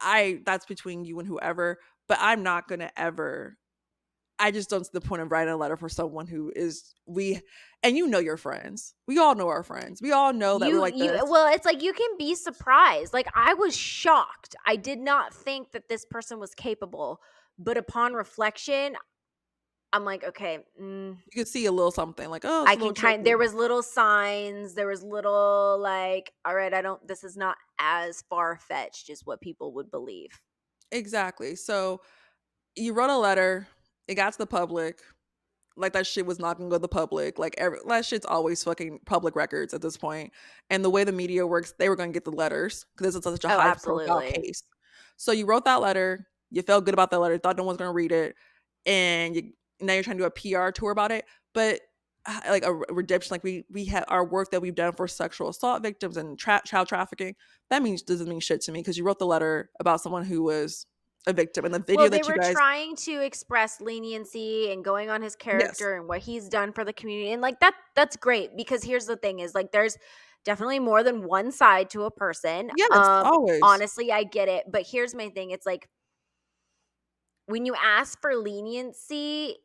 That's between you and whoever. But I'm not gonna ever. I just don't see the point of writing a letter for someone who is and your friends. We all know our friends. We all know that we're like You this. Well, it's like, you can be surprised. Like, I was shocked. I did not think that this person was capable, but upon reflection, I'm like, okay, You could see a little something like, oh, it's I a little can tricky. there was little signs, there was little, like, all right, this is not as far fetched as what people would believe. Exactly. So you wrote a letter. It got to the public. Like that shit was not gonna go to the public. Like that shit's always fucking public records at this point. And the way the media works, they were gonna get the letters because this is such a Oh, high profile absolutely. case. So you wrote that letter. You felt good about that letter. Thought no one's gonna read it, and now you're trying to do a PR tour about it. But like a redemption, like we have our work that we've done for sexual assault victims and child trafficking. That means doesn't mean shit to me because you wrote the letter about someone who was a victim, and the Well, video they that you were guys, trying to express leniency and going on his yes, character and what he's done for the community. And like that's great because here's the thing is like there's definitely more than one side to a person. yes, always Honestly, I get it, but here's my thing. It's like when you ask for leniency,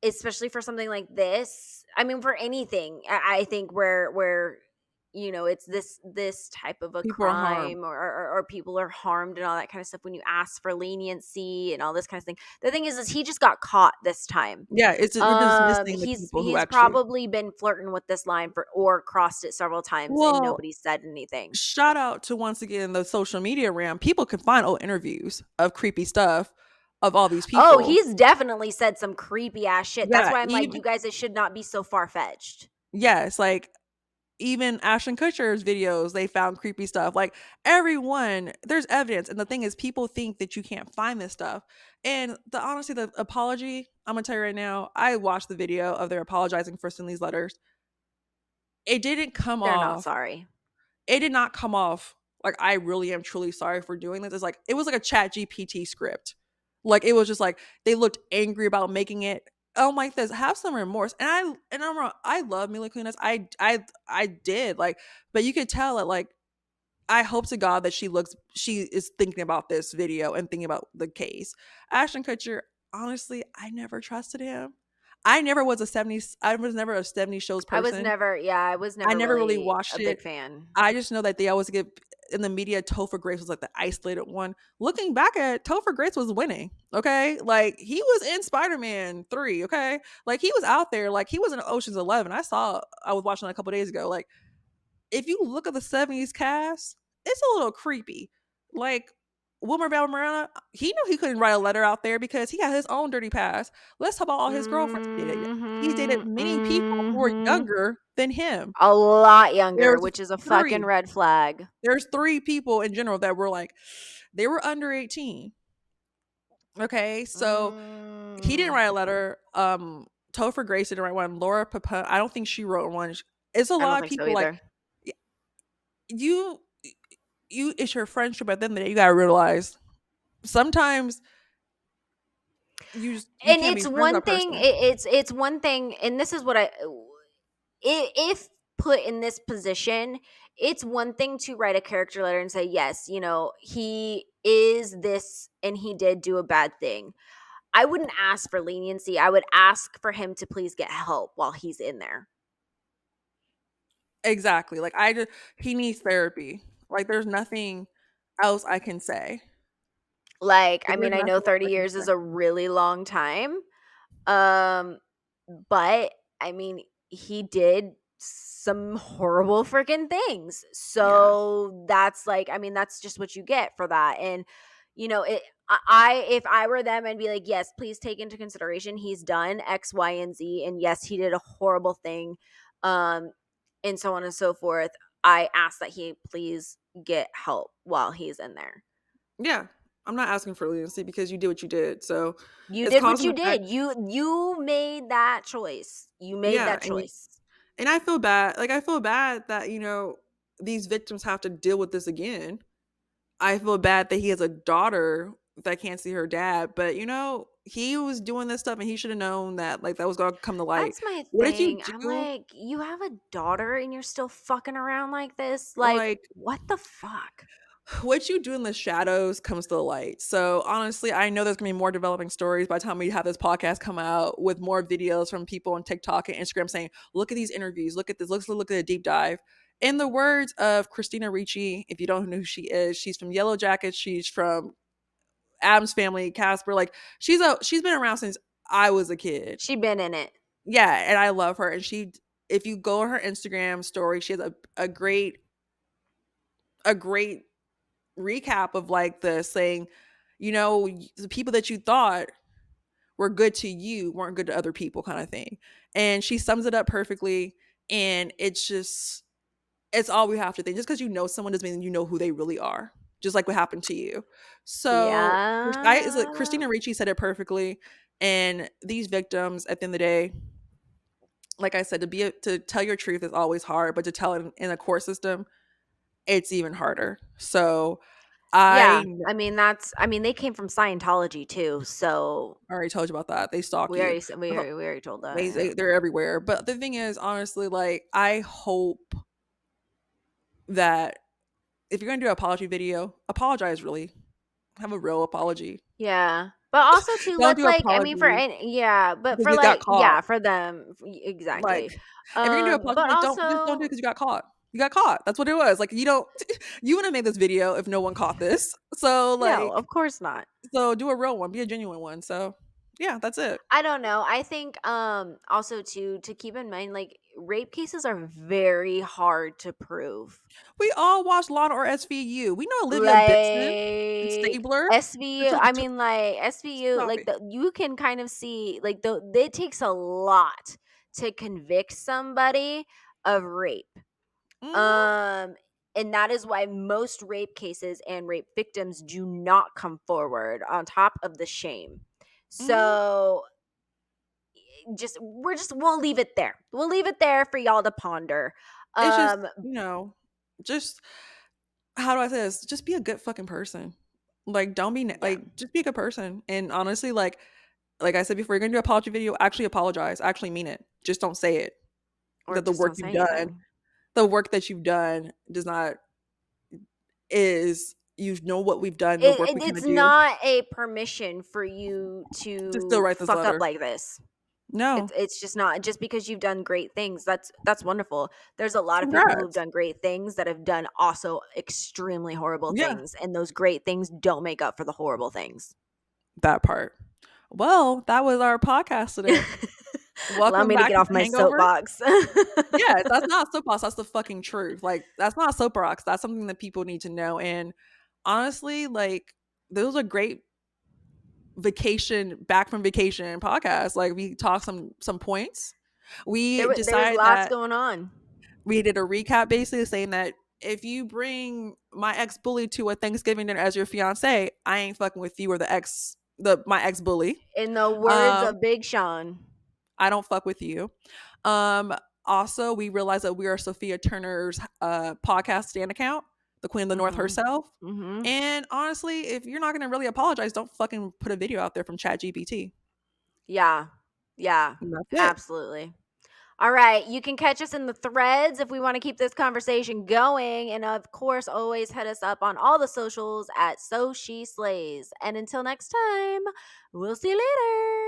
especially for something like this, I mean for anything, I think where it's this type of a people are harmed. crime or people are harmed and all that kind of stuff when you ask for leniency and all this kind of thing. The thing is he just got caught this time. Yeah, it's we're dismissing the people who He's actually. probably been flirting with this line for or crossed it several times and Well, nobody said anything. shout out to once again the social media realm. People can find old interviews of creepy stuff of all these Oh, people. he's definitely said some creepy ass shit. That's Yeah, why I'm like, even you guys, it should not be so far fetched. yes, like even Ashton Kutcher's videos, they found creepy stuff. Like everyone, there's evidence, and the thing is, people think that you can't find this stuff. And honestly, the apology, I'm gonna tell you right now, I watched the video of their apologizing for sending these letters. It didn't come They're not off. sorry. It did not come off like I really am truly sorry for doing this. It's like it was like a Chat GPT script. Like it was just like they looked angry about making it. I'm like this. Have some remorse. I love Mila Kunis. I did like, but you could tell that like I hope to God that she is thinking about this video and thinking about the case. Ashton Kutcher, honestly, I never trusted him. I never was a 70s. I was never a 70s shows person. I was I never never really really watched a it. big fan. I just know that they always give in the media. Topher Grace was like the isolated one. Looking back at it, Topher Grace was winning. Okay, like he was in Spider-Man 3. Okay, like he was out there. Like he was in Ocean's 11. I was watching it a couple days ago. Like if you look at the 70s cast, it's a little creepy. Like Wilmer Valderrama, he knew he couldn't write a letter out there because he had his own dirty past. Let's talk about all his girlfriends he dated. He's dated many people who were younger than him. A lot younger, There's which is a fucking 3. red flag. There's 3 people in general that were like, they were under 18. Okay, so he didn't write a letter. Topher Grace didn't write one. Laura Papa, I don't think she wrote one. It's a I don't lot of think so people like either. you. It's your friendship. At the end of the day, you gotta realize sometimes you And can't be it's friends with one that thing. person. It's one thing, and this is what if put in this position, it's one thing to write a character letter and say, yes, he is this and he did do a bad thing. I wouldn't ask for leniency. I would ask for him to please get help while he's in there. Exactly. Like he needs therapy. Like there's nothing else I can say. Like, I Like, mean, there's I know nothing else 30 I can years is say. a really long time. Um, but I mean, he did some horrible freaking things. Yeah. So that's like, I mean, that's just what you get for that. And if I were them, I'd be like, yes, please take into consideration he's done X, Y, and Z, and yes, he did a horrible thing, um, and so on and so forth. I ask that he please get help while he's in there. Yeah. I'm not asking for leniency because you did what you did. So You it's did what causing you effect. did. You made that choice. You made Yeah. that choice. And I feel bad. Like I feel bad that, these victims have to deal with this again. I feel bad that he has a daughter that can't see her dad, but he was doing this stuff and he should have known that like that was gonna come to light. That's my What did you thing. I'm do? like, you have a daughter and you're still fucking around like this? Like, Like what the fuck? what you do in the shadows comes to the light. So honestly, I know there's gonna be more developing stories by the time we have this podcast come out with more videos from people on TikTok and Instagram saying, look at these interviews, look at this, let's look at a deep dive. In the words of Christina Ricci, if you don't know who she is, she's from Yellow Jackets, she's from Adam's Family, Casper, like she's been around since I was a kid. She been in it. Yeah, and I love her. And if you go on her Instagram story, she has a great recap of like the saying, the people that you thought were good to you weren't good to other people kind of thing. And she sums it up perfectly. And it's all we have to think. Just because you know someone doesn't mean you know who they really are. Just like what happened to you. So Yeah. Christina Ricci said it perfectly. And these victims, at the end of the day, like I said, to tell your truth is always hard, but to tell it in a court system, it's even harder. So Yeah, I I mean, they came from Scientology too, so already told you about that. They stalk we you. already said we already told that. They, Yeah. they're everywhere. But the thing is, honestly, like I hope that if you're gonna do an apology video, apologize really. Have a real apology. Yeah. But also too, Don't let's do like, I mean, for apology any, yeah, but because for you got like, caught. yeah, for them, Like exactly. if you're gonna do apology But video, don't do it also, because you got caught. You got caught. That's what it was. Like you don't you wouldn't have made this video if no one caught this. So no, like of course not. so do a real one, be a genuine one. So yeah, that's it. I don't know. I think also to keep in mind, like, rape cases are very hard to prove. We all watched Law or SVU. We know Olivia Benson and Like Stabler. SVU, I mean, like SVU, Stop like it. you can kind of see like it takes a lot to convict somebody of rape. Mhm. Um and that is why most rape cases and rape victims do not come forward on top of the shame. Mhm. So we'll leave it there. We'll leave it there for y'all to ponder. It's just, Um just how do I say this? Just be a good fucking person. Like, don't be yeah, just be a good person. And honestly, like I said before, you're gonna do an apology video. Actually, apologize. Actually, mean it. Just don't say it. or That the just work don't say you've done, anything. the work that you've done, does not is you know what we've done, the work we kind It's of do not a permission for you to still to write this fuck up letter. like this. No, It's just not, just because you've done great things. That's wonderful. There's a lot of people who've congrats. done great things that have done also extremely horrible Yeah, things, and those great things don't make up for the horrible things. that part. Well, that was our podcast today. Allow Welcome me to back get to off the my Hangover. soapbox. Yes, that's not a soapbox, that's the fucking truth. Like, that's not a soapbox, that's something that people need to know, and honestly, like, those are great back from vacation podcasts. Like, we talked some points. We There was decided lots that going on. we did a recap basically saying that if you bring my ex-bully to a Thanksgiving dinner as your fiance, I ain't fucking with you or my ex-bully. In the words Um, of Big Sean. I don't fuck with you. Um, Also, we realized that we are Sophia Turner's podcast stand account, the Queen of the North Mhm. herself. Mhm. And honestly, if you're not gonna really apologize, don't fucking put a video out there from ChatGPT. Yeah. Yeah. And that's it. Absolutely. All right. You can catch us in the threads if we want to keep this conversation going. And of course, always hit us up on all the socials at So She Slays. And until next time, we'll see you later.